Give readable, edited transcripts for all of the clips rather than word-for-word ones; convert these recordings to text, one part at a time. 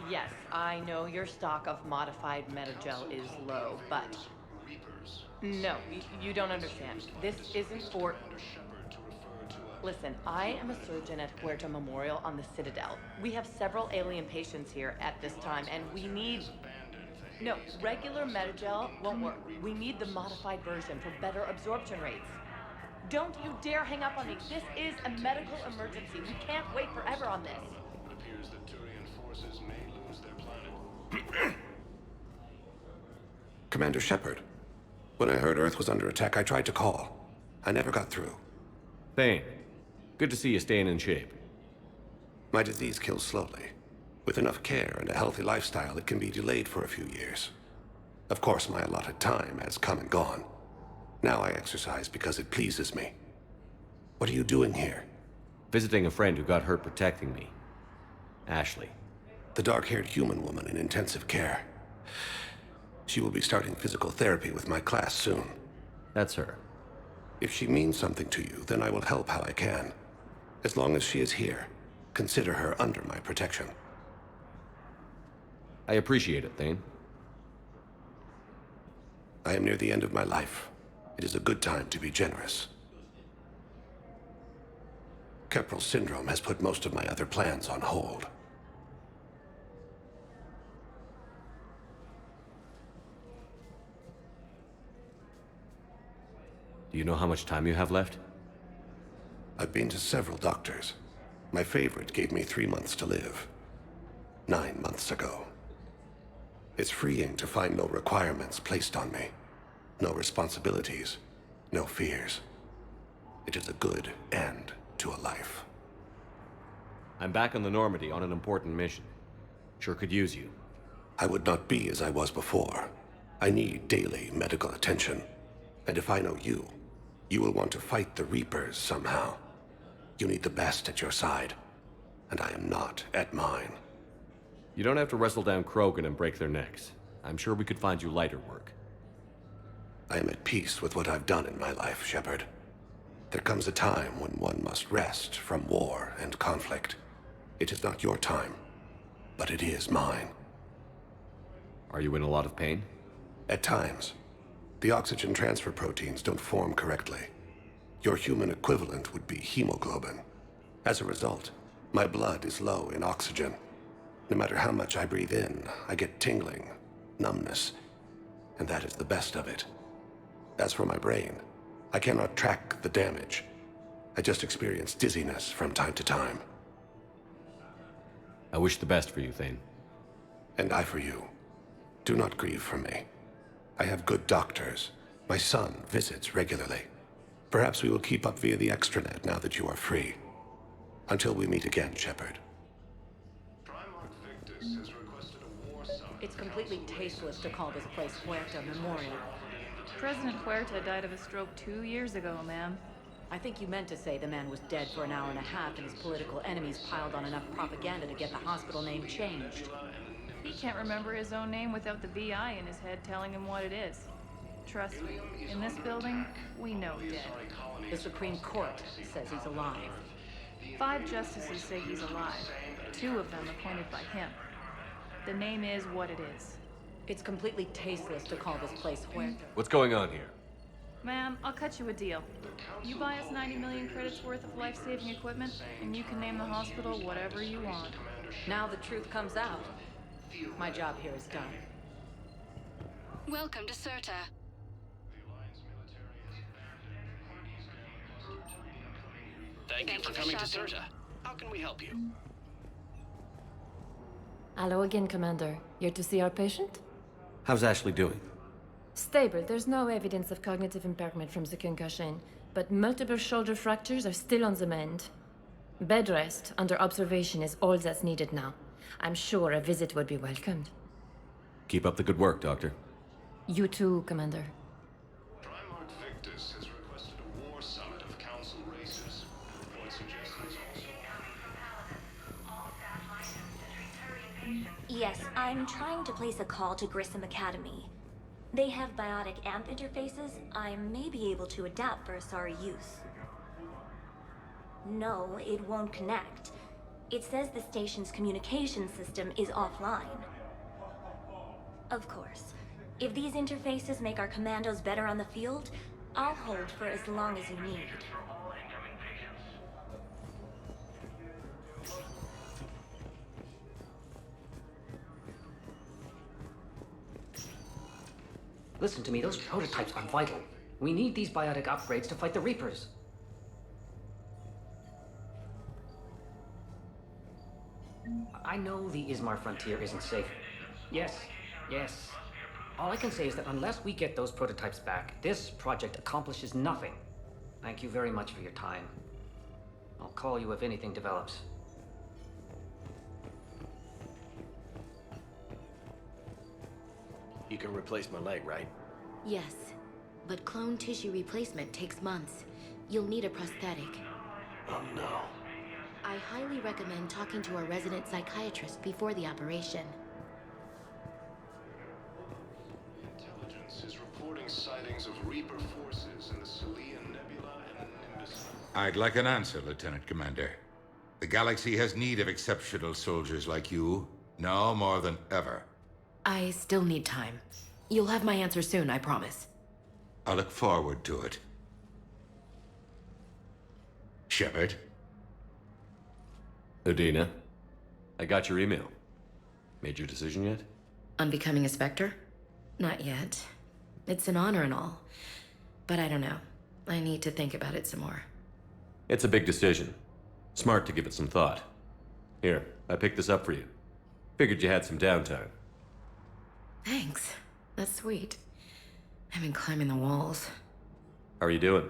Yes, I know your stock of modified metagel is low, but no, you don't understand. This isn't for... Listen, I am a surgeon at Huerta Memorial on the Citadel. We have several alien patients here at this time, and we need... No, regular metagel won't work. We need the modified version for better absorption rates. Don't you dare hang up on me. This is a medical emergency. We can't wait forever on this. It appears that Turian forces may lose their planet. Commander Shepard. When I heard Earth was under attack, I tried to call. I never got through. Thane, good to see you staying in shape. My disease kills slowly. With enough care and a healthy lifestyle, it can be delayed for a few years. Of course, my allotted time has come and gone. Now I exercise because it pleases me. What are you doing here? Visiting a friend who got hurt protecting me. Ashley. The dark-haired human woman in intensive care. She will be starting physical therapy with my class soon. That's her. If she means something to you, then I will help how I can. As long as she is here, consider her under my protection. I appreciate it, Thane. I am near the end of my life. It is a good time to be generous. Keprel syndrome has put most of my other plans on hold. Do you know how much time you have left? I've been to several doctors. My favorite gave me 3 months to live. 9 months ago. It's freeing to find no requirements placed on me. No responsibilities. No fears. It is a good end to a life. I'm back on the Normandy on an important mission. Sure could use you. I would not be as I was before. I need daily medical attention. And if I know you, you will want to fight the Reapers somehow. You need the best at your side. And I am not at mine. You don't have to wrestle down Krogan and break their necks. I'm sure we could find you lighter work. I am at peace with what I've done in my life, Shepard. There comes a time when one must rest from war and conflict. It is not your time, but it is mine. Are you in a lot of pain? At times. The oxygen transfer proteins don't form correctly. Your human equivalent would be hemoglobin. As a result, my blood is low in oxygen. No matter how much I breathe in, I get tingling, numbness, and that is the best of it. As for my brain, I cannot track the damage. I just experience dizziness from time to time. I wish the best for you, Thane. And I for you. Do not grieve for me. I have good doctors. My son visits regularly. Perhaps we will keep up via the extranet now that you are free. Until we meet again, Shepard. It's completely tasteless to call this place Huerta Memorial. President Huerta died of a stroke 2 years ago, ma'am. I think you meant to say the man was dead for an hour and a half and his political enemies piled on enough propaganda to get the hospital name changed. He can't remember his own name without the VI in his head telling him what it is. Trust me, in this building, we know dead. The Supreme Court says he's alive. 5 justices say he's alive, 2 of them appointed by him. The name is what it is. It's completely tasteless to call this place Huerta. What's going on here? Ma'am, I'll cut you a deal. You buy us 90 million credits worth of life-saving equipment, and you can name the hospital whatever you want. Now the truth comes out. My job here is done. Welcome to Cirta. Thank you for coming to Cirta. How can we help you? Hello again, Commander. Here to see our patient? How's Ashley doing? Stable. There's no evidence of cognitive impairment from the concussion, but multiple shoulder fractures are still on the mend. Bed rest under observation is all that's needed now. I'm sure a visit would be welcomed. Keep up the good work, Doctor. You too, Commander. Primarch Victus has requested a war summit of council races. What suggestions also? Yes, I'm trying to place a call to Grissom Academy. They have biotic AMP interfaces I may be able to adapt for Asari use. No, it won't connect. It says the station's communication system is offline. Of course. If these interfaces make our commandos better on the field, I'll hold for as long as you need. Listen to me, those prototypes are vital. We need these biotic upgrades to fight the Reapers. I know the Ismar frontier isn't safe. Yes. All I can say is that unless we get those prototypes back, this project accomplishes nothing. Thank you very much for your time. I'll call you if anything develops. You can replace my leg, right? Yes, but clone tissue replacement takes months. You'll need a prosthetic. Oh no. I highly recommend talking to a resident psychiatrist before the operation. Intelligence is reporting sightings of Reaper forces in the Celian Nebula and Nimbus. I'd like an answer, Lieutenant Commander. The galaxy has need of exceptional soldiers like you, now more than ever. I still need time. You'll have my answer soon, I promise. I look forward to it. Shepard? Udina, I got your email. Made your decision yet? On becoming a Spectre? Not yet. It's an honor and all. But I don't know. I need to think about it some more. It's a big decision. Smart to give it some thought. Here, I picked this up for you. Figured you had some downtime. Thanks. That's sweet. I've been climbing the walls. How are you doing?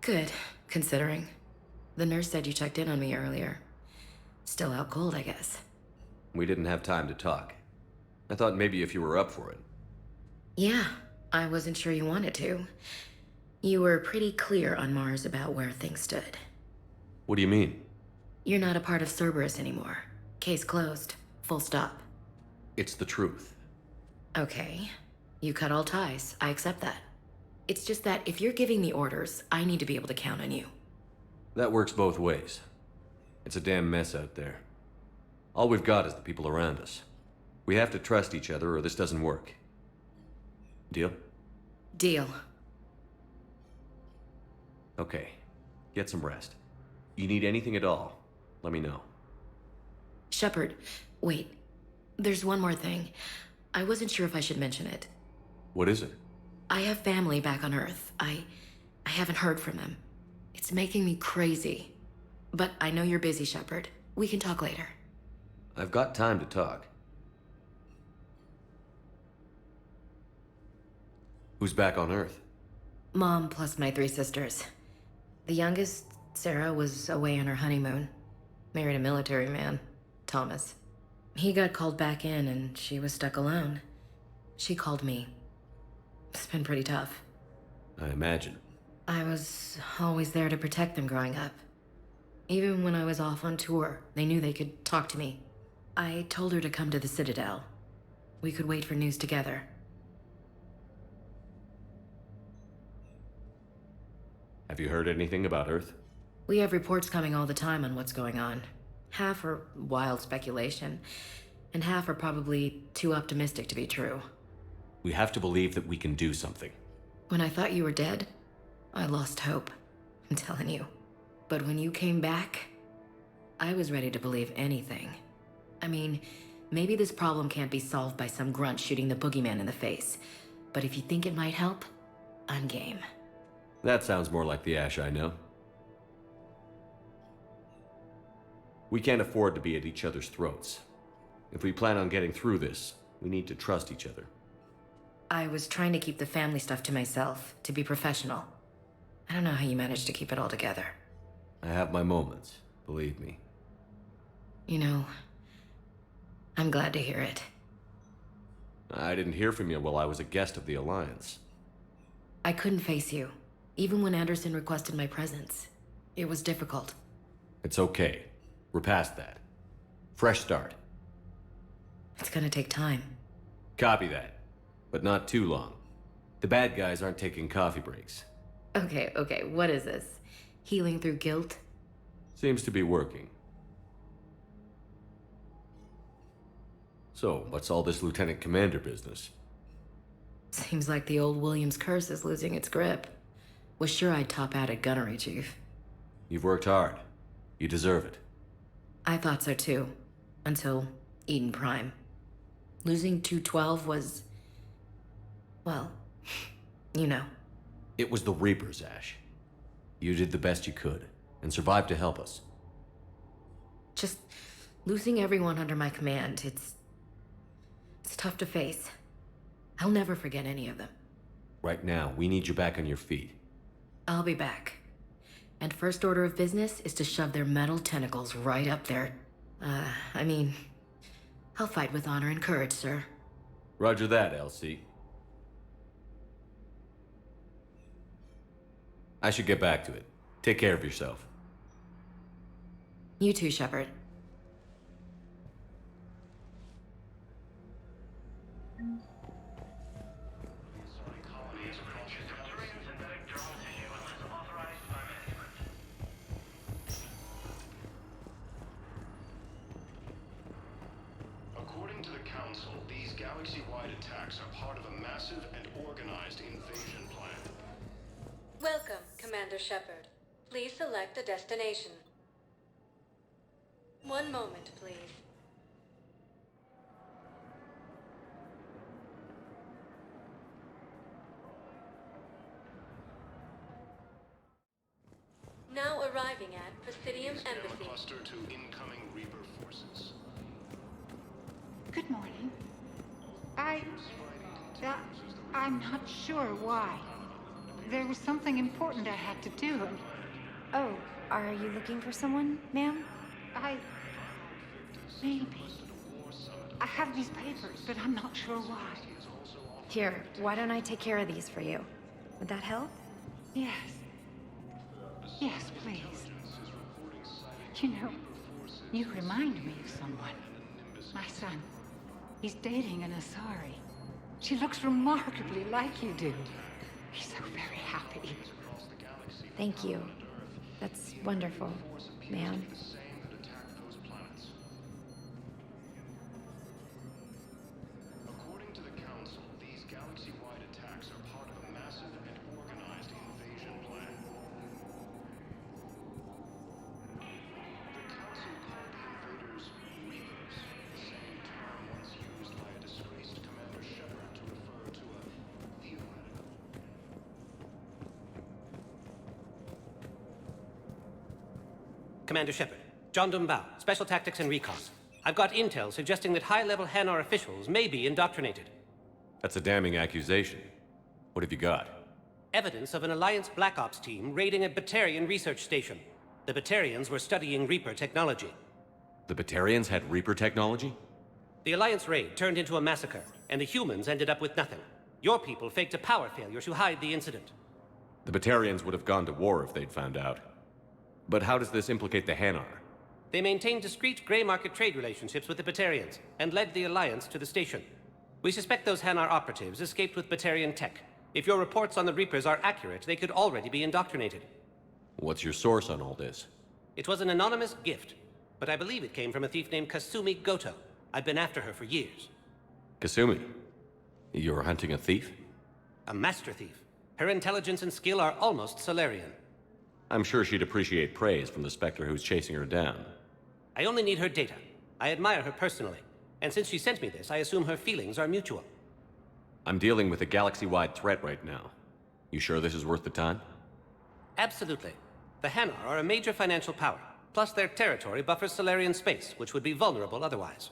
Good, considering. The nurse said you checked in on me earlier. Still out cold, I guess. We didn't have time to talk. I thought maybe if you were up for it. Yeah, I wasn't sure you wanted to. You were pretty clear on Mars about where things stood. What do you mean? You're not a part of Cerberus anymore. Case closed. Full stop. It's the truth. Okay. You cut all ties. I accept that. It's just that if you're giving the orders, I need to be able to count on you. That works both ways. It's a damn mess out there. All we've got is the people around us. We have to trust each other or this doesn't work. Deal? Deal. Okay. Get some rest. You need anything at all, let me know. Shepard, wait. There's one more thing. I wasn't sure if I should mention it. What is it? I have family back on Earth. I haven't heard from them. It's making me crazy. But I know you're busy, Shepard. We can talk later. I've got time to talk. Who's back on Earth? Mom plus my 3 sisters. The youngest, Sarah, was away on her honeymoon. Married a military man, Thomas. He got called back in and she was stuck alone. She called me. It's been pretty tough. I imagine. I was always there to protect them growing up. Even when I was off on tour, they knew they could talk to me. I told her to come to the Citadel. We could wait for news together. Have you heard anything about Earth? We have reports coming all the time on what's going on. Half are wild speculation, and half are probably too optimistic to be true. We have to believe that we can do something. When I thought you were dead, I lost hope. I'm telling you. But when you came back, I was ready to believe anything. I mean, maybe this problem can't be solved by some grunt shooting the boogeyman in the face. But if you think it might help, I'm game. That sounds more like the Ash I know. We can't afford to be at each other's throats. If we plan on getting through this, we need to trust each other. I was trying to keep the family stuff to myself, to be professional. I don't know how you managed to keep it all together. I have my moments, believe me. You know, I'm glad to hear it. I didn't hear from you while I was a guest of the Alliance. I couldn't face you, even when Anderson requested my presence. It was difficult. It's okay. We're past that. Fresh start. It's gonna take time. Copy that. But not too long. The bad guys aren't taking coffee breaks. Okay, what is this? Healing through guilt? Seems to be working. So, what's all this Lieutenant Commander business? Seems like the old Williams curse is losing its grip. Was sure I'd top out at gunnery, Chief. You've worked hard. You deserve it. I thought so too. Until Eden Prime. Losing 212 was... well, you know. It was the Reapers, Ash. You did the best you could, and survived to help us. Just losing everyone under my command, it's tough to face. I'll never forget any of them. Right now, we need you back on your feet. I'll be back. And first order of business is to shove their metal tentacles right up there. I mean, I'll fight with honor and courage, sir. Roger that, LC. I should get back to it. Take care of yourself. You too, Shepard. According to the Council, these galaxy-wide attacks are part of a massive and organized invasion plan. Welcome, Commander Shepard. Please select a destination. One moment, please. Now arriving at Presidium Embassy. Cluster to incoming Reaper forces. Good morning. I'm not sure why. There was something important I had to do, and... Oh, are you looking for someone, ma'am? Maybe. I have these papers, but I'm not sure why. Here, why don't I take care of these for you? Would that help? Yes. Yes, please. You know, you remind me of someone. My son. He's dating an Asari. She looks remarkably like you do. He's so very happy. Thank you. That's wonderful, ma'am. According to the Council, these galaxy-wide attacks are part of a massive and organized invasion plan. The Council called the invaders Reapers, the same term once used by a disgraced Commander Shepard to refer to a theoretical. Commander Shepard, John Dumbao, Special Tactics and Recon. I've got intel suggesting that high-level Hanar officials may be indoctrinated. That's a damning accusation. What have you got? Evidence of an Alliance Black Ops team raiding a Batarian research station. The Batarians were studying Reaper technology. The Batarians had Reaper technology? The Alliance raid turned into a massacre, and the humans ended up with nothing. Your people faked a power failure to hide the incident. The Batarians would have gone to war if they'd found out. But how does this implicate the Hanar? They maintained discreet gray market trade relationships with the Batarians, and led the Alliance to the station. We suspect those Hanar operatives escaped with Batarian tech. If your reports on the Reapers are accurate, they could already be indoctrinated. What's your source on all this? It was an anonymous gift, but I believe it came from a thief named Kasumi Goto. I've been after her for years. Kasumi? You're hunting a thief? A master thief. Her intelligence and skill are almost Solarian. I'm sure she'd appreciate praise from the Spectre who's chasing her down. I only need her data. I admire her personally. And since she sent me this, I assume her feelings are mutual. I'm dealing with a galaxy-wide threat right now. You sure this is worth the time? Absolutely. The Hanar are a major financial power, plus their territory buffers Solarian space, which would be vulnerable otherwise.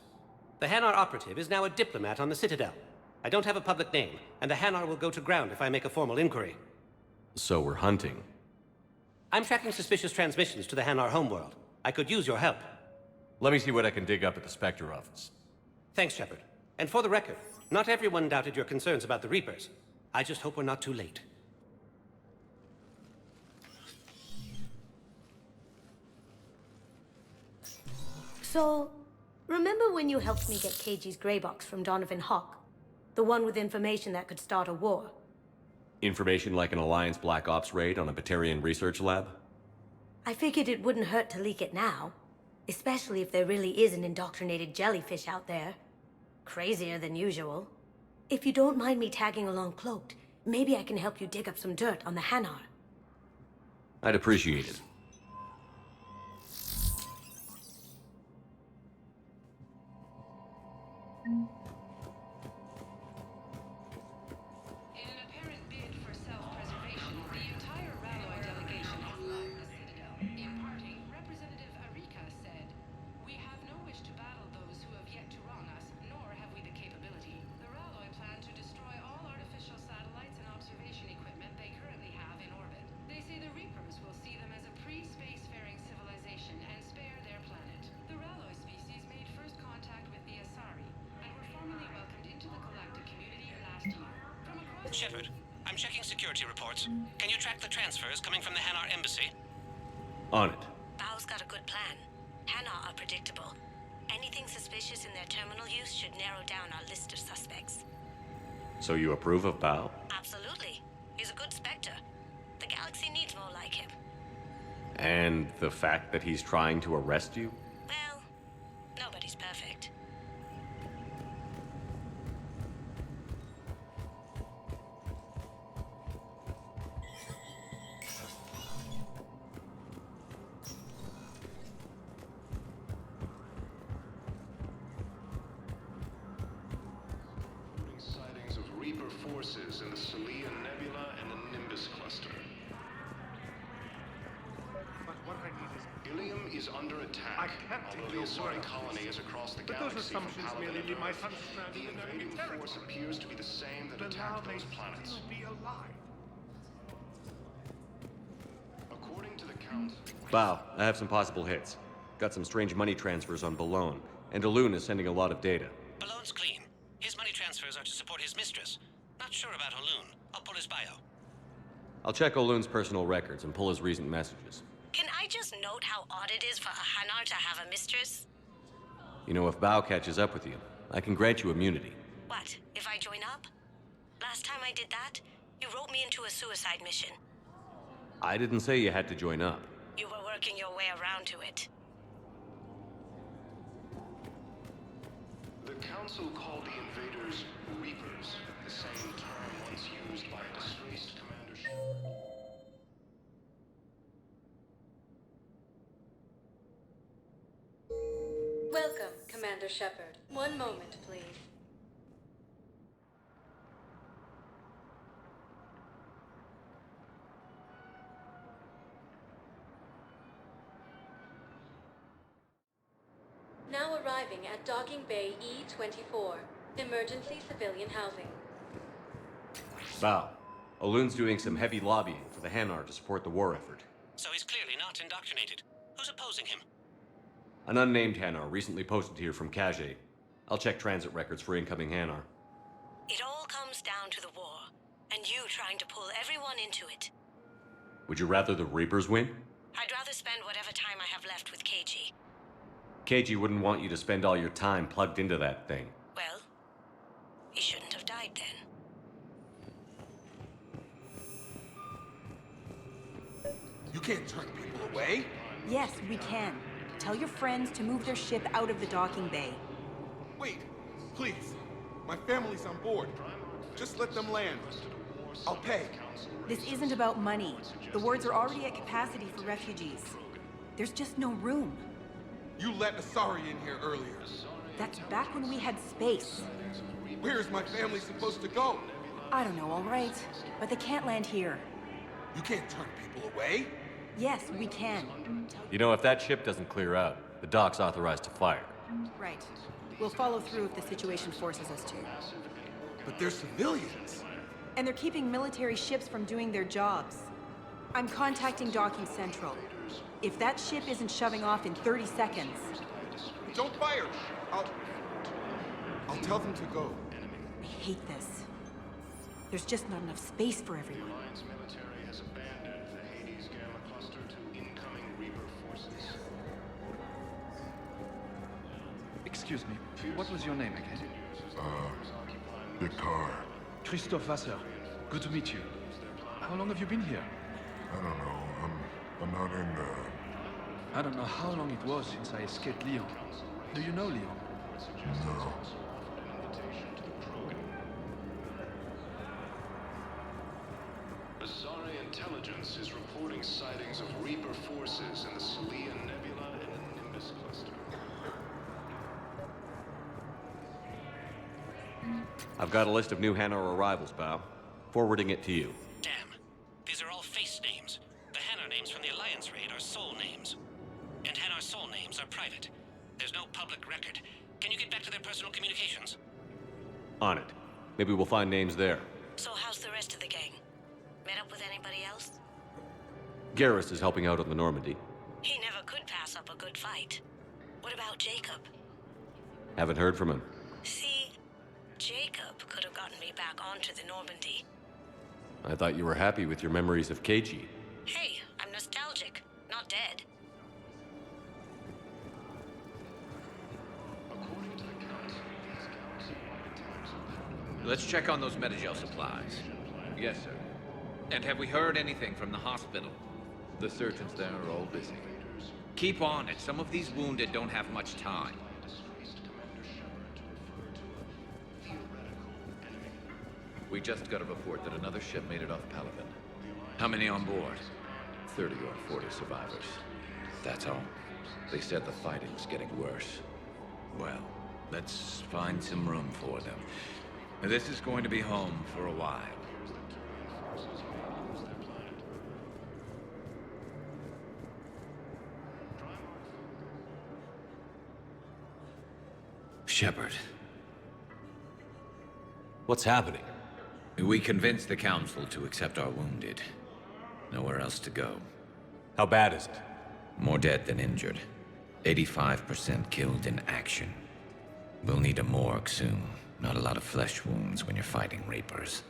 The Hanar operative is now a diplomat on the Citadel. I don't have a public name, and the Hanar will go to ground if I make a formal inquiry. So we're hunting. I'm tracking suspicious transmissions to the Hanar homeworld. I could use your help. Let me see what I can dig up at the Spectre office. Thanks, Shepard. And for the record, not everyone doubted your concerns about the Reapers. I just hope we're not too late. So, remember when you helped me get KG's gray box from Donovan Hawk? The one with information that could start a war? Information like an Alliance Black Ops raid on a Batarian research lab? I figured it wouldn't hurt to leak it now. Especially if there really is an indoctrinated jellyfish out there. crazier than usual. If you don't mind me tagging along cloaked, maybe I can help you dig up some dirt on the Hanar. I'd appreciate it. In an apparent bid for self-preservation, the entire Ralloy delegation has left the Citadel. In parting, Representative Aria said, "We have no wish to battle those who have yet to wrong us, nor have we the capability. The Ralloy plan to destroy all artificial satellites and observation equipment they currently have in orbit. They say the Reapers will see them as a pre-spacefaring civilization and spare their planet. The Ralloy species made first contact with the Asari, and were formally welcomed into the galactic community last year. From across... Shepard, I'm checking security reports. Can you track the transfers coming from the Hanar Embassy? On it. Bao's got a good plan. Hanar are predictable. Anything suspicious in their terminal use should narrow down our list of suspects. So you approve of Bao? Absolutely. He's a good Spectre. The galaxy needs more like him. And the fact that he's trying to arrest you? Well, nobody's perfect. Sightings of Reaper forces in the Salian Nebula and the Nimbus cluster. But what I need is... Ilium is under attack. I can't Although take the your Asari word. colony is across the But galaxy those assumptions from merely Paladin leave my Earth, son stranded the in enemy invading territory. force appears to be the same that Then attacked now those may planets. still be alive. According to the Count, Bao, I have some possible hits. Got some strange money transfers on Balone, and Alun is sending a lot of data. Balone's clean. His money transfers are to support his mistress. Not sure about Olun. I'll pull his bio. I'll check Olun's personal records and pull his recent messages. Can I just note how odd it is for a Hanar to have a mistress? You know, if Bao catches up with you, I can grant you immunity. What, if I join up? Last time I did that, you wrote me into a suicide mission. I didn't say you had to join up. You were working your way around to it. the Council called the invaders Reapers, the same term once used by a disgraced Commander Shepard. Welcome, Commander Shepard. One moment, please. Now arriving at Docking Bay E24, emergency civilian housing. Bao, Olun's doing some heavy lobbying for the Hanar to support the war effort. So he's clearly not indoctrinated. Who's opposing him? An unnamed Hanar recently posted here from Kage. I'll check transit records for incoming Hanar. It all comes down to the war, and you trying to pull everyone into it. Would you rather the Reapers win? I'd rather spend whatever time I have left with KG. KG wouldn't want you to spend all your time plugged into that thing. Well, he shouldn't have died then. You can't turn people away. Yes, we can. Tell your friends to move their ship out of the docking bay. Wait, please. My family's on board. Just let them land. I'll pay. This isn't about money. The wards are already at capacity for refugees. There's just no room. You let Asari in here earlier. That's back when we had space. Where is my family supposed to go? I don't know, all right. But they can't land here. You can't turn people away. Yes, we can. You know, if that ship doesn't clear out, the dock's authorized to fire. Right. We'll follow through if the situation forces us to. But they're civilians. And they're keeping military ships from doing their jobs. I'm contacting Docking Central. If that ship isn't shoving off in 30 seconds... Don't fire! I'll tell them to go. I hate this. There's just not enough space for everyone. The Alliance military has abandoned the Hades Gamma cluster to incoming Reaper forces. Excuse me, what was your name again? Victor. Christophe Vasseur. Good to meet you. How long have you been here? I don't know. I'm not in I don't know how long it was since I escaped Lyon. Do you know Lyon? No. Azari intelligence is reporting sightings of Reaper forces in the Selenium Nebula and the Nimbus cluster. I've got a list of new Hanar arrivals, pal. Forwarding it to you. Damn. These are all face names. The Hanar names from the Alliance raid are soul names. And Hanar soul names are private. There's no public record. Can you get back to their personal communications? On it. Maybe we'll find names there. So how's the rest of the gang? Met up with anybody else? Garrus is helping out on the Normandy. He never could pass up a good fight. What about Jacob? Haven't heard from him. See, Jacob could have gotten me back onto the Normandy. I thought you were happy with your memories of KG. Hey, I'm nostalgic, not dead. Let's check on those Metagel supplies. Yes, sir. And have we heard anything from the hospital? The surgeons there are all busy. Keep on it. Some of these wounded don't have much time. We just got a report that another ship made it off Palaven. How many on board? 30 or 40 survivors. That's all. They said the fighting's getting worse. Well, let's find some room for them. This is going to be home for a while. Shepard. What's happening? We convinced the Council to accept our wounded. Nowhere else to go. How bad is it? More dead than injured. 85% killed in action. We'll need a morgue soon. Not a lot of flesh wounds when you're fighting Reapers.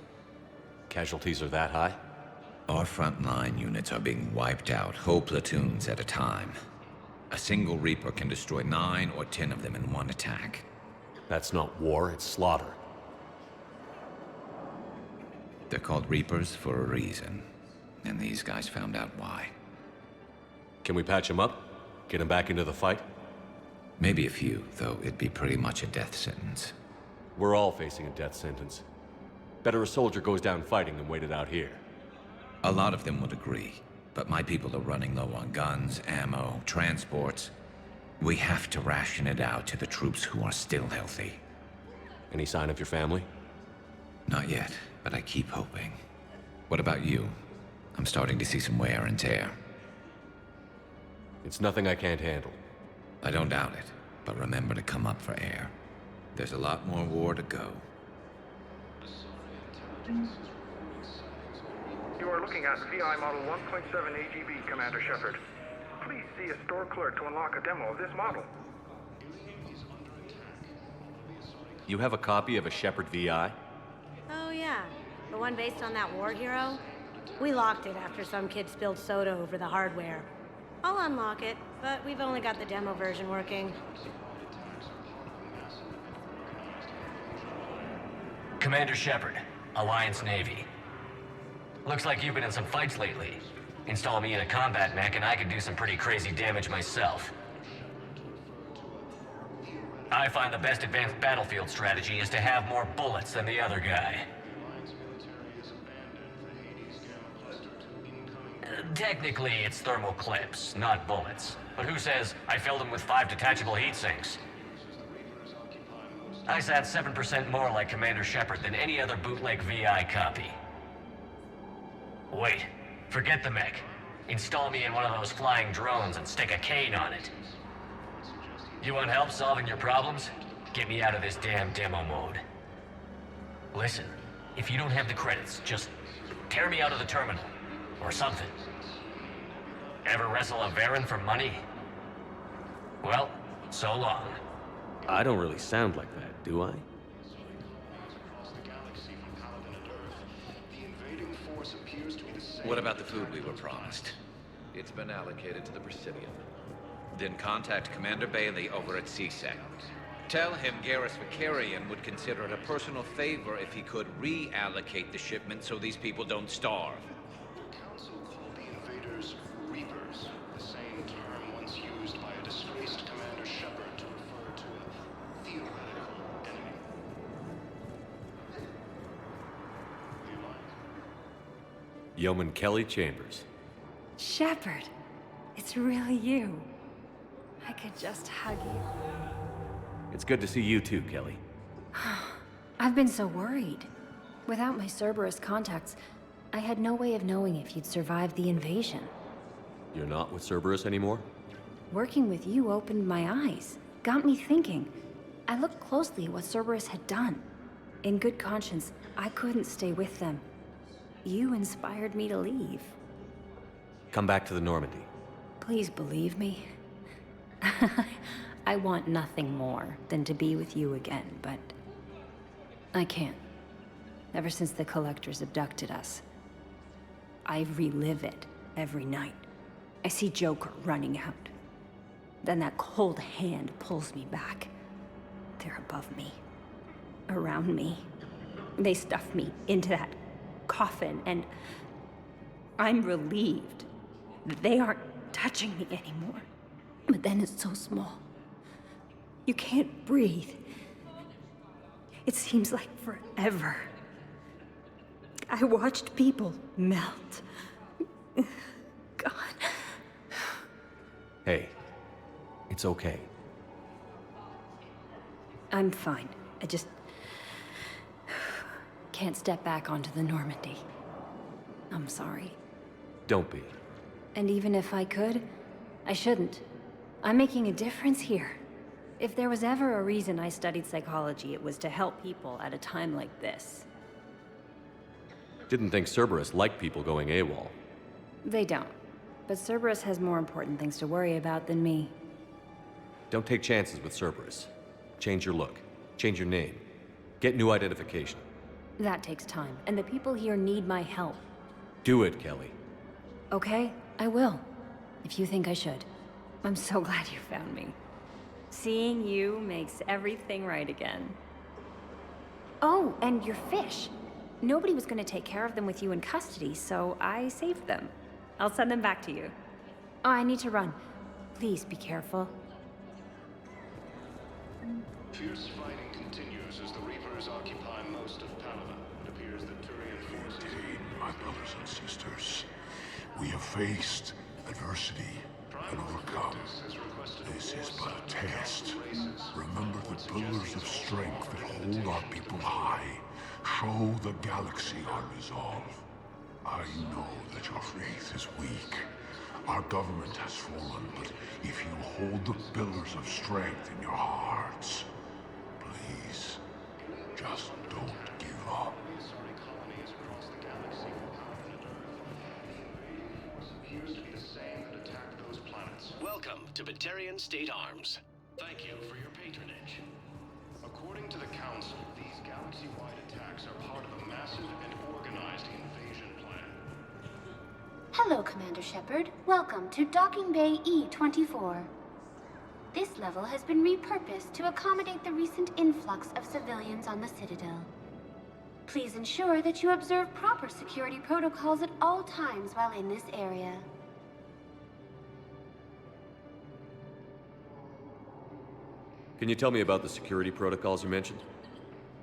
Casualties are that high? Our frontline units are being wiped out, whole platoons at a time. A single Reaper can destroy 9 or 10 of them in one attack. That's not war, it's slaughter. They're called Reapers for a reason. And these guys found out why. Can we patch them up? Get them back into the fight? Maybe a few, though it'd be pretty much a death sentence. We're all facing a death sentence. Better a soldier goes down fighting than waited out here. A lot of them would agree, but my people are running low on guns, ammo, transports. We have to ration it out to the troops who are still healthy. Any sign of your family? Not yet, but I keep hoping. What about you? I'm starting to see some wear and tear. It's nothing I can't handle. I don't doubt it, but remember to come up for air. There's a lot more war to go. You are looking at VI Model 1.7 AGB, Commander Shepard. Please see a store clerk to unlock a demo of this model. You have a copy of a Shepard VI? Oh yeah, the one based on that war hero? We locked it after some kid spilled soda over the hardware. I'll unlock it, but we've only got the demo version working. Commander Shepard, Alliance Navy. Looks like you've been in some fights lately. Install me in a combat mech and I can do some pretty crazy damage myself. I find the best advanced battlefield strategy is to have more bullets than the other guy. Technically, it's thermal clips, not bullets. But who says I filled them with 5 detachable heat sinks? I sound 7% more like Commander Shepard than any other bootleg VI copy. Wait, forget the mech. Install me in one of those flying drones and stick a cane on it. You want help solving your problems? Get me out of this damn demo mode. Listen, if you don't have the credits, just tear me out of the terminal. Or something. Ever wrestle a Varen for money? Well, so long. I don't really sound like that, do I? What about the food we were promised? It's been allocated to the Presidium. Then contact Commander Bailey over at CSEC. Tell him Garrus Vicarian would consider it a personal favor if he could reallocate the shipment so these people don't starve. The Council called the invaders Reapers, the same term once used by a disgraced Commander Shepard to refer to a theoretical enemy. Yeoman Kelly Chambers. Shepard, it's really you. I could just hug you. It's good to see you too, Kelly. I've been so worried. Without my Cerberus contacts, I had no way of knowing if you'd survived the invasion. You're not with Cerberus anymore? Working with you opened my eyes, got me thinking. I looked closely at what Cerberus had done. In good conscience, I couldn't stay with them. You inspired me to leave. Come back to the Normandy. Please believe me. I want nothing more than to be with you again, but I can't. Ever since the Collectors abducted us, I relive it every night. I see Joker running out. Then that cold hand pulls me back. They're above me, around me. They stuff me into that coffin, and I'm relieved that they aren't touching me anymore. But then it's so small. You can't breathe. It seems like forever. I watched people melt. God. Hey, it's okay. I'm fine. I just can't step back onto the Normandy. I'm sorry. Don't be. And even if I could, I shouldn't. I'm making a difference here. If there was ever a reason I studied psychology, it was to help people at a time like this. Didn't think Cerberus liked people going AWOL. They don't. But Cerberus has more important things to worry about than me. Don't take chances with Cerberus. Change your look. Change your name. Get new identification. That takes time, and the people here need my help. Do it, Kelly. Okay, I will. If you think I should. I'm so glad you found me. Seeing you makes everything right again. Oh, and your fish. Nobody was going to take care of them with you in custody, so I saved them. I'll send them back to you. Oh, I need to run. Please be careful. Fierce fighting continues as the Reapers occupy most of Palaven. It appears that Turian forces... Indeed, my brothers and sisters. We have faced adversity and overcome. This is but a test. Remember the pillars of strength that hold our people high. Show the galaxy our resolve. I know that your faith is weak. Our government has fallen, but if you hold the pillars of strength in your hearts, please, just don't give up. Welcome to Batarian State Arms. Thank you for your patronage. According to the Council, these galaxy-wide attacks are part of a massive and organized invasion plan. Hello, Commander Shepard. Welcome to Docking Bay E24. This level has been repurposed to accommodate the recent influx of civilians on the Citadel. Please ensure that you observe proper security protocols at all times while in this area. Can you tell me about the security protocols you mentioned?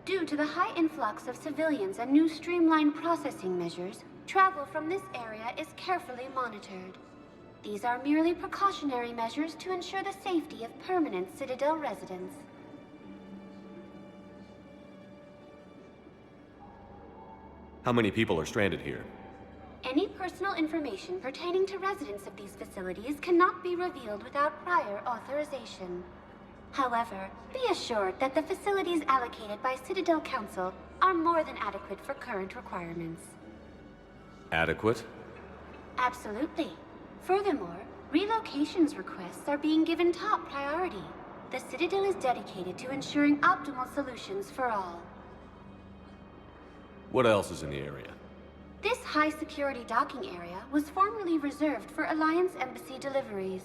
Due to the high influx of civilians and new streamlined processing measures, travel from this area is carefully monitored. These are merely precautionary measures to ensure the safety of permanent Citadel residents. How many people are stranded here? Any personal information pertaining to residents of these facilities cannot be revealed without prior authorization. However, be assured that the facilities allocated by Citadel Council are more than adequate for current requirements. Adequate? Absolutely. Furthermore, relocations requests are being given top priority. The Citadel is dedicated to ensuring optimal solutions for all. What else is in the area? This high-security docking area was formerly reserved for Alliance Embassy deliveries.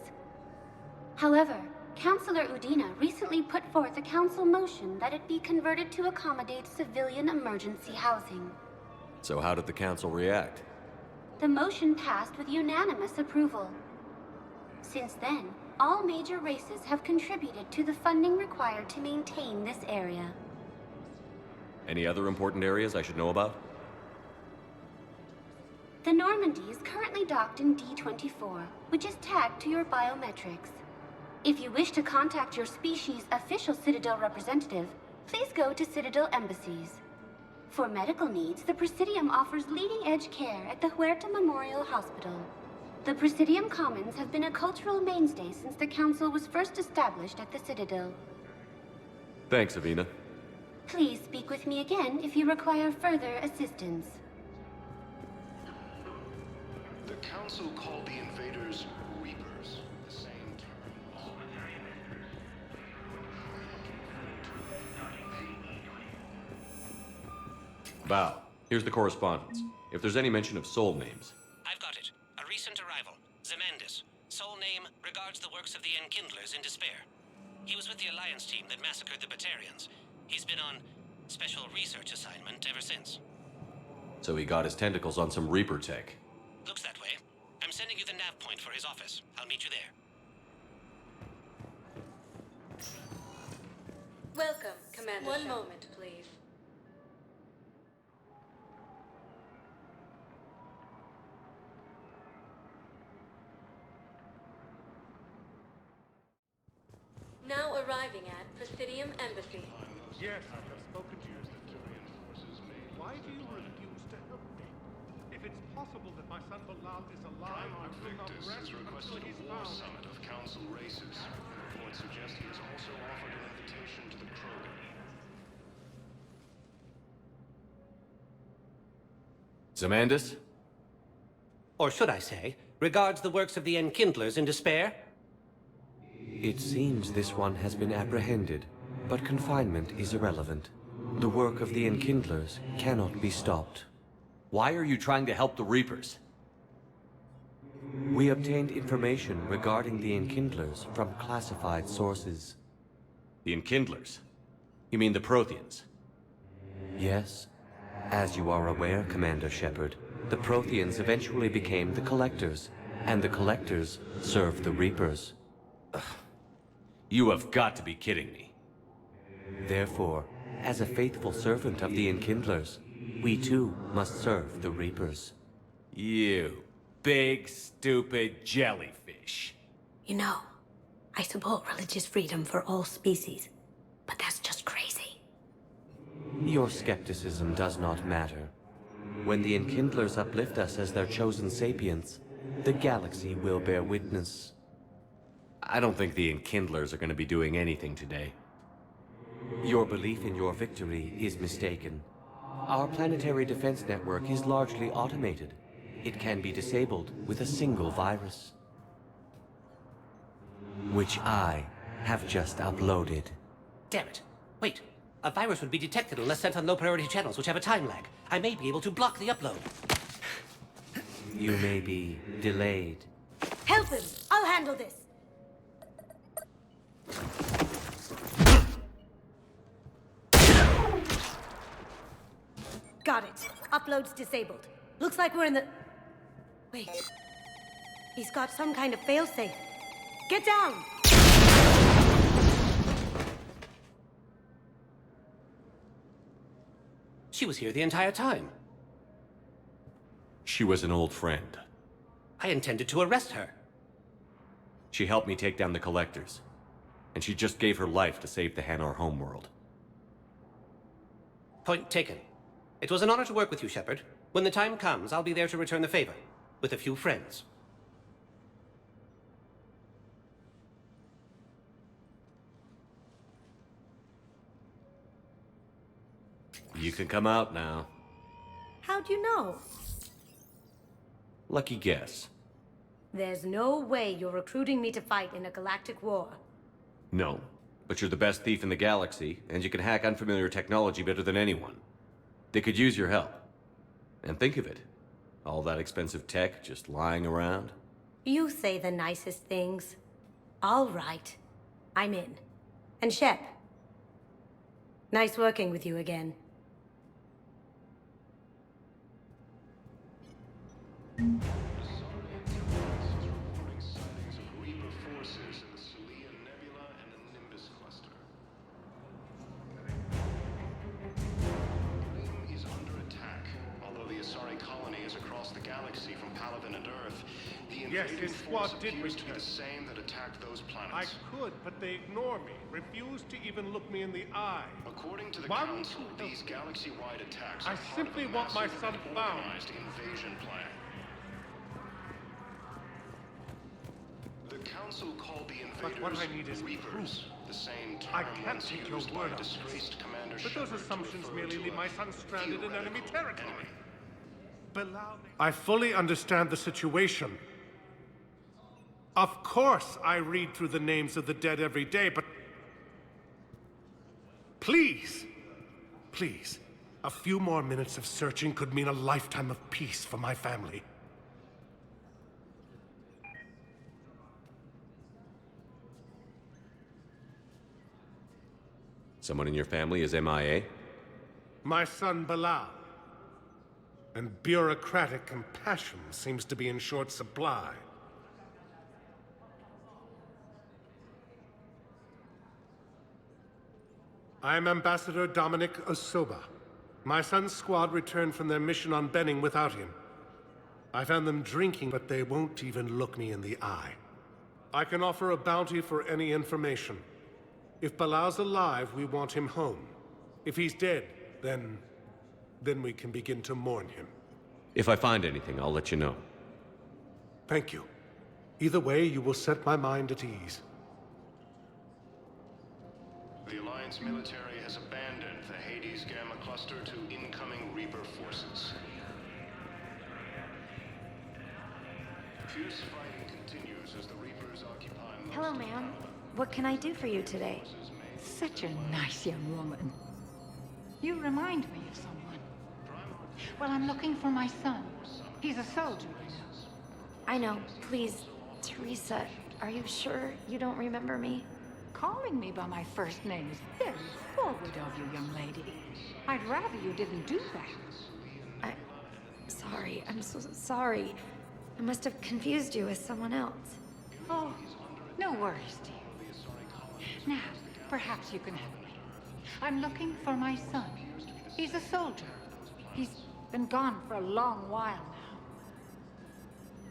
However, Councilor Udina recently put forth a council motion that it be converted to accommodate civilian emergency housing. So how did the council react? The motion passed with unanimous approval. Since then, all major races have contributed to the funding required to maintain this area. Any other important areas I should know about? The Normandy is currently docked in D24, which is tagged to your biometrics. If you wish to contact your species' official Citadel representative, please go to Citadel Embassies. For medical needs, the Presidium offers leading-edge care at the Huerta Memorial Hospital. The Presidium Commons have been a cultural mainstay since the Council was first established at the Citadel. Thanks, Avina. Please speak with me again if you require further assistance. The Council called the invaders Reapers, the same term. Bow, here's the correspondence. If there's any mention of soul names. I've got it. A recent arrival. Zemandis. Sole name regards the works of the Enkindlers in despair. He was with the Alliance team that massacred the Batarians. He's been on special research assignment ever since. So he got his tentacles on some Reaper tech. Looks that way. I'm sending you the nav point for his office. I'll meet you there. Welcome, Commander. One moment, please. Now arriving at Presidium Embassy. Yes, I have spoken to you. Why do you refuse to help me? If it's possible that my son Bilal is alive, I will not rest until he's found. Summit of Council races. Reports suggest he has also offered an invitation to the Krogan. Zemandis? Or should I say, regards the works of the Enkindlers in despair? It seems this one has been apprehended, but confinement is irrelevant. The work of the Enkindlers cannot be stopped. Why are you trying to help the Reapers? We obtained information regarding the Enkindlers from classified sources. The Enkindlers? You mean the Protheans? Yes. As you are aware, Commander Shepard, the Protheans eventually became the Collectors, and the Collectors served the Reapers. You have got to be kidding me. Therefore, as a faithful servant of the Enkindlers, we too must serve the Reapers. You big, stupid jellyfish. You know, I support religious freedom for all species, but that's just crazy. Your skepticism does not matter. When the Enkindlers uplift us as their chosen sapients, the galaxy will bear witness. I don't think the Enkindlers are going to be doing anything today. Your belief in your victory is mistaken. Our planetary defense network is largely automated. It can be disabled with a single virus, which I have just uploaded. Damn it. Wait. A virus would be detected unless sent on low-priority channels, which have a time lag. I may be able to block the upload. You may be delayed. Help him! I'll handle this! Got it. Upload's disabled. Looks like we're in the... Wait. He's got some kind of failsafe. Get down! She was here the entire time. She was an old friend. I intended to arrest her. She helped me take down the Collectors. And she just gave her life to save the Hanar homeworld. Point taken. It was an honor to work with you, Shepard. When the time comes, I'll be there to return the favor. With a few friends. You can come out now. How'd you know? Lucky guess. There's no way you're recruiting me to fight in a galactic war. No, but you're the best thief in the galaxy, and you can hack unfamiliar technology better than anyone. They could use your help. And think of it. All that expensive tech just lying around. You say the nicest things. All right. I'm in. And Shep. Nice working with you again. Is under attack. Although the Asari colony is across the galaxy, Yes, invading his squad force did appears to be return. the same that attacked those planets. I could, but they ignore me. Refuse to even look me in the eye. According to the Why would Council, you help these me? galaxy-wide attacks I are part simply of a want my massive son and found. organized invasion plan. The Council called the invaders But what I need is Reapers, the same term I can't once take your used word by on this. disgraced Commander But those Shepard to assumptions refer merely to leave a my son stranded in enemy theoretical territory. enemy. I fully understand the situation. Of course I read through the names of the dead every day, but... Please, please, a few more minutes of searching could mean a lifetime of peace for my family. Someone in your family is MIA? My son Bilal. And bureaucratic compassion seems to be in short supply. I am Ambassador Dominic Osoba. My son's squad returned from their mission on Benning without him. I found them drinking, but they won't even look me in the eye. I can offer a bounty for any information. If Bilal's alive, we want him home. If he's dead, then we can begin to mourn him. If I find anything, I'll let you know. Thank you. Either way, you will set my mind at ease. The Alliance military has abandoned the Hades Gamma cluster to incoming Reaper forces. Fierce fighting continues as the Reapers occupy most Hello, ma'am. What can I do for you today? Such a nice young woman. You remind me of someone. Well, I'm looking for my son. He's a soldier, you know. I know. Please, Teresa, are you sure you don't remember me? Calling me by my first name is very forward of you, young lady. I'd rather you didn't do that. Sorry, I'm so sorry. I must have confused you with someone else. Oh, no worries, dear. Now, perhaps you can help me. I'm looking for my son. He's a soldier. He's been gone for a long while now.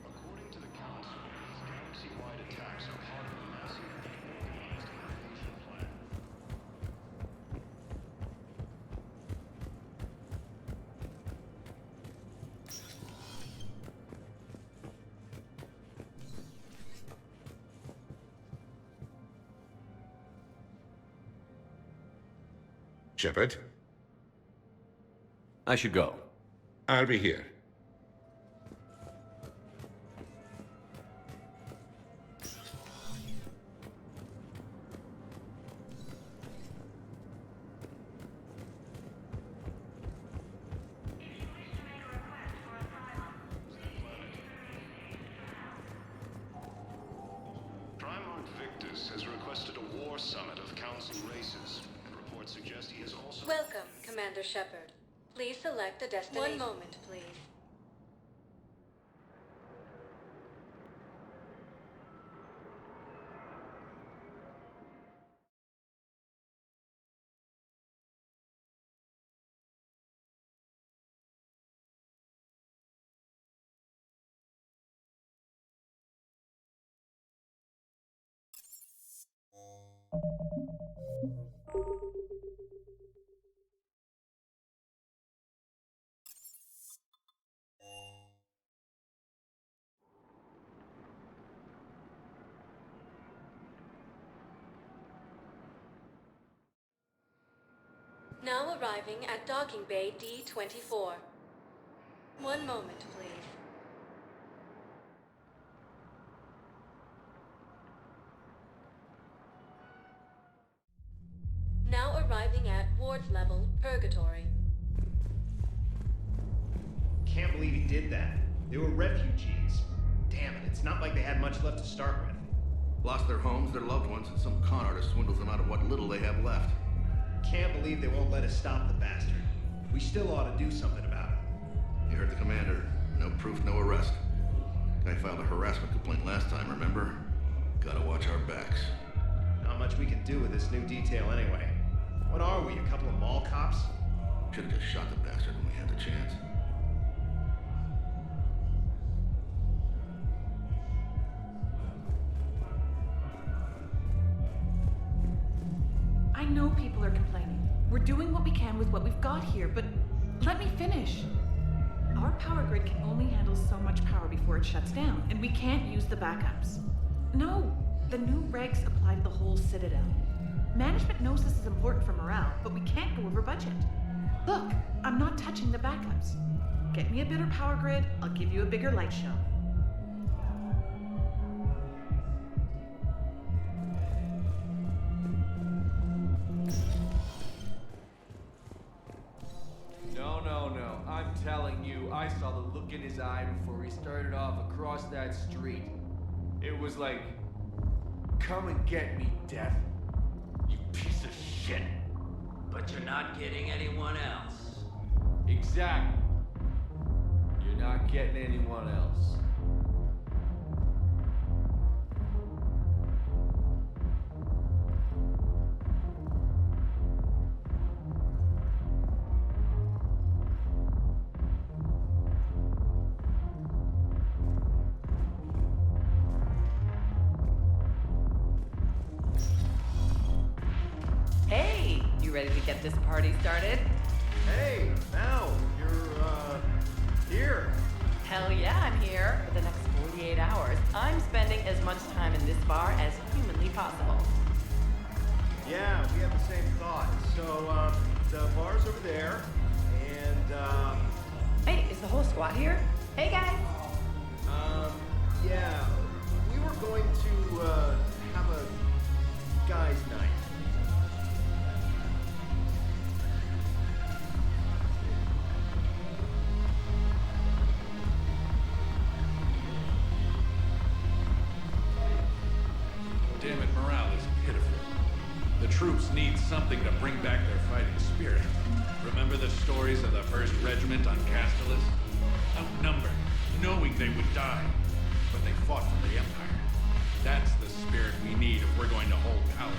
According to the Council, these galaxy-wide attacks are part of a massive organized invasion plan. Shepard? I should go. I'll be here. Primarch Victus has requested a war summit of Council races, and reports suggest he has also... Welcome, Commander Shepard. Please select a destination. One moment, please. Now arriving at Docking Bay D24. One moment, please. Now arriving at Ward's level, Purgatory. Can't believe he did that. They were refugees. Damn it, it's not like they had much left to start with. Lost their homes, their loved ones, and some con artist swindles them out of what little they have left. Can't believe they won't let us stop the bastard. We still ought to do something about it. You heard the commander. No proof, no arrest. Guy filed a harassment complaint last time, remember? Gotta watch our backs. Not much we can do with this new detail anyway. What are we, a couple of mall cops? Should've just shot the bastard when we had the chance. I know people are complaining. We're doing what we can with what we've got here, but let me finish. Our power grid can only handle so much power before it shuts down, and we can't use the backups. No, the new regs apply to the whole Citadel. Management knows this is important for morale, but we can't go over budget. Look, I'm not touching the backups. Get me a better power grid, I'll give you a bigger light show. No. I'm telling you, I saw the look in his eye before he started off across that street. It was like, come and get me, Death. You piece of shit. But you're not getting anyone else. Exactly. You're not getting anyone else. Hey, you ready to get this party started? Hey, Mal, you're, here. Hell yeah, I'm here for the next 48 hours. I'm spending as much time in this bar as humanly possible. Yeah, we have the same thought. So, the bar's over there, and, Hey, is the whole squad here? Hey, guys! yeah, we were going to, have a guys' night. Damn it, morale is pitiful. The troops need something to bring back their fighting spirit. Remember the stories of the 1st Regiment on Castellus? Outnumbered, knowing they would die. But they fought for the Empire. That's the spirit we need if we're going to hold power.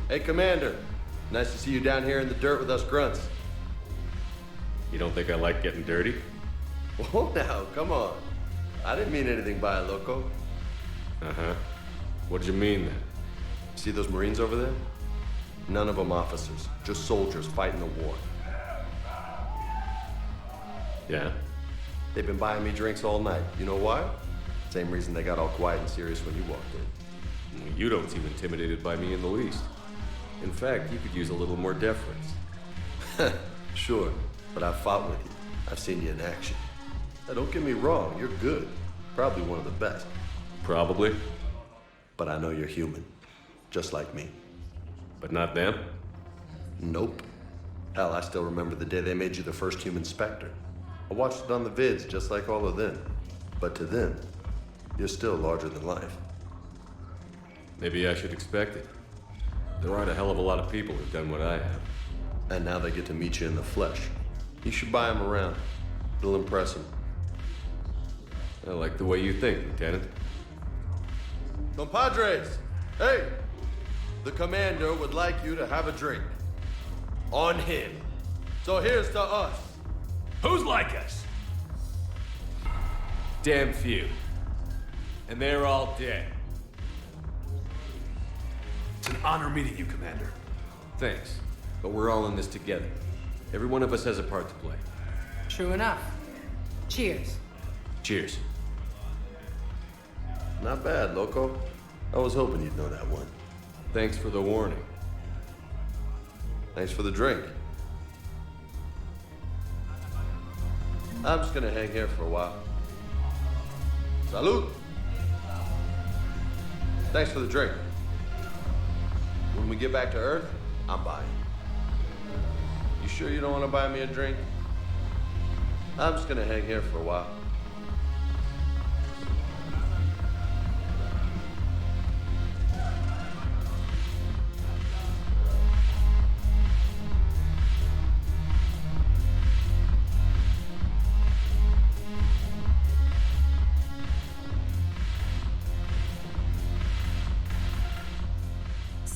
Hey, Commander. Nice to see you down here in the dirt with us grunts. You don't think I like getting dirty? Whoa, now, come on. I didn't mean anything by it, loco. Uh-huh. What did you mean, then? See those Marines over there? None of them officers, just soldiers fighting the war. Yeah? They've been buying me drinks all night. You know why? Same reason they got all quiet and serious when you walked in. Well, you don't seem intimidated by me in the least. In fact, you could use a little more deference. Sure, but I've fought with you. I've seen you in action. Now, don't get me wrong, you're good. Probably one of the best. Probably. But I know you're human. Just like me. But not them? Nope. Hell, I still remember the day they made you the first human Spectre. I watched it on the vids, just like all of them. But to them, you're still larger than life. Maybe I should expect it. There aren't a hell of a lot of people who've done what I have. And now they get to meet you in the flesh. You should buy them around. It'll impress them. I like the way you think, Lieutenant. Compadres! Hey! The commander would like you to have a drink. On him. So here's to us. Who's like us? Damn few. And they're all dead. It's an honor meeting you, Commander. Thanks. But we're all in this together. Every one of us has a part to play. True enough. Cheers. Cheers. Not bad, loco. I was hoping you'd know that one. Thanks for the warning. Thanks for the drink. I'm just gonna hang here for a while. Salud! Thanks for the drink. When we get back to Earth, I'm buying. You sure you don't want to buy me a drink? I'm just gonna hang here for a while.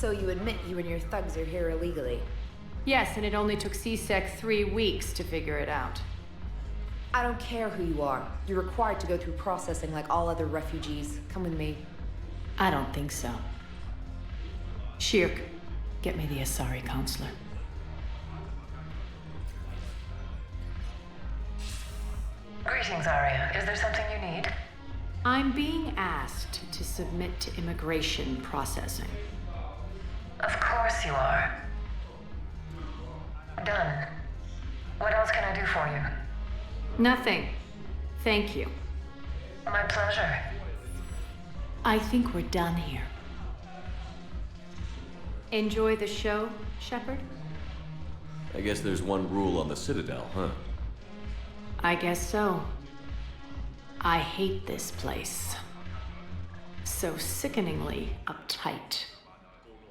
So you admit you and your thugs are here illegally? Yes, and it only took CSEC 3 weeks to figure it out. I don't care who you are. You're required to go through processing like all other refugees. Come with me. I don't think so. Shirk, get me the Asari counselor. Greetings, Aria. Is there something you need? I'm being asked to submit to immigration processing. Of course you are. Done. What else can I do for you? Nothing. Thank you. My pleasure. I think we're done here. Enjoy the show, Shepard? I guess there's one rule on the Citadel, huh? I guess so. I hate this place. So sickeningly uptight.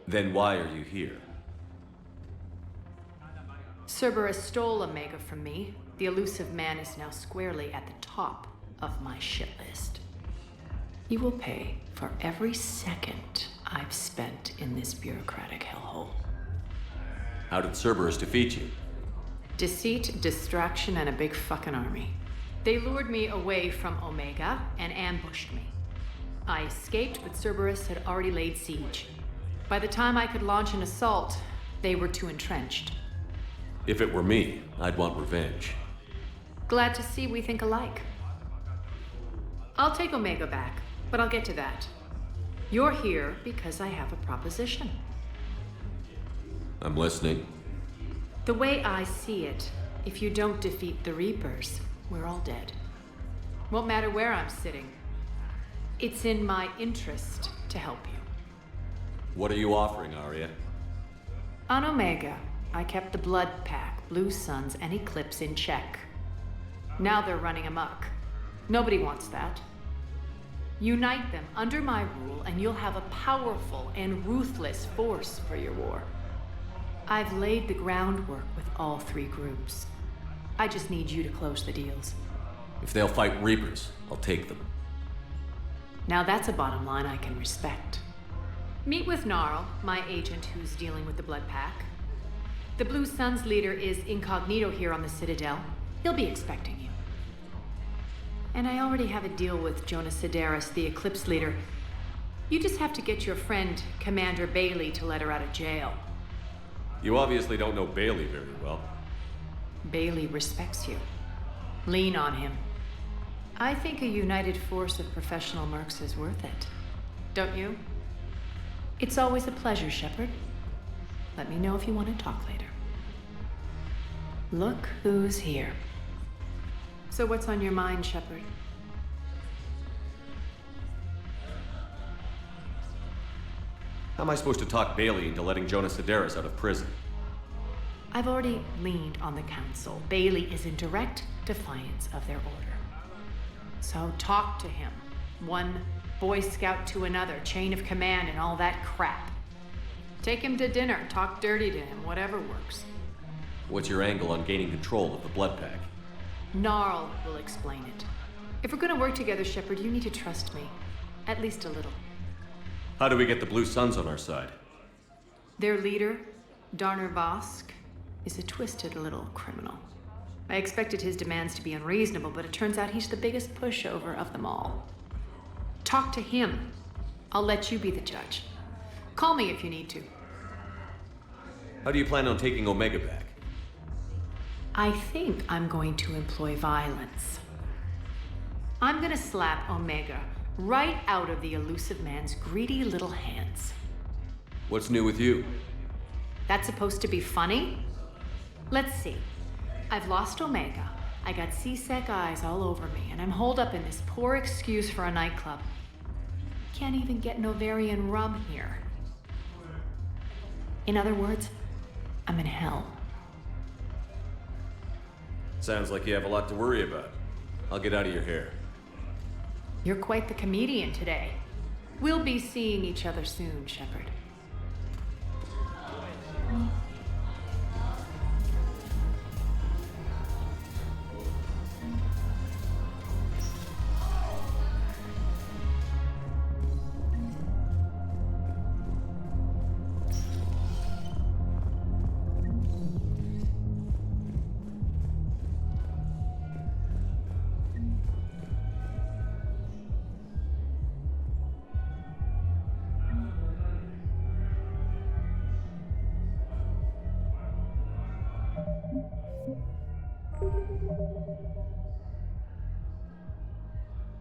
Then why are you here? Cerberus stole Omega from me. The elusive man is now squarely at the top of my shit list. He will pay for every second I've spent in this bureaucratic hellhole. How did Cerberus defeat you? Deceit, distraction, and a big fucking army. They lured me away from Omega and ambushed me. I escaped, but Cerberus had already laid siege. By the time I could launch an assault, they were too entrenched. If it were me, I'd want revenge. Glad to see we think alike. I'll take Omega back, but I'll get to that. You're here because I have a proposition. I'm listening. The way I see it, if you don't defeat the Reapers, we're all dead. Won't matter where I'm sitting. It's in my interest to help you. What are you offering, Aria? On Omega, I kept the Blood Pack, Blue Suns, and Eclipse in check. Now they're running amok. Nobody wants that. Unite them under my rule, and you'll have a powerful and ruthless force for your war. I've laid the groundwork with all 3 groups. I just need you to close the deals. If they'll fight Reapers, I'll take them. Now that's a bottom line I can respect. Meet with Gnarl, my agent who's dealing with the Blood Pack. The Blue Suns leader is incognito here on the Citadel. He'll be expecting you. And I already have a deal with Jonas Sidaris, the Eclipse leader. You just have to get your friend, Commander Bailey, to let her out of jail. You obviously don't know Bailey very well. Bailey respects you. Lean on him. I think a united force of professional mercs is worth it. Don't you? It's always a pleasure, Shepard. Let me know if you want to talk later. Look who's here. So what's on your mind, Shepard? How am I supposed to talk Bailey into letting Jonas Sidaris out of prison? I've already leaned on the Council. Bailey is in direct defiance of their order. So talk to him. One Boy Scout to another, chain of command and all that crap. Take him to dinner, talk dirty to him, whatever works. What's your angle on gaining control of the Blood Pack? Gnarl will explain it. If we're gonna work together, Shepard, you need to trust me. At least a little. How do we get the Blue Suns on our side? Their leader, Darner Vosk, is a twisted little criminal. I expected his demands to be unreasonable, but it turns out he's the biggest pushover of them all. Talk to him. I'll let you be the judge. Call me if you need to. How do you plan on taking Omega back? I think I'm going to employ violence. I'm gonna slap Omega right out of the elusive man's greedy little hands. What's new with you? That's supposed to be funny? Let's see. I've lost Omega. I got CSEC eyes all over me, and I'm holed up in this poor excuse for a nightclub. Can't even get Novarian rum here. In other words, I'm in hell. Sounds like you have a lot to worry about. I'll get out of your hair. You're quite the comedian today. We'll be seeing each other soon, Shepard.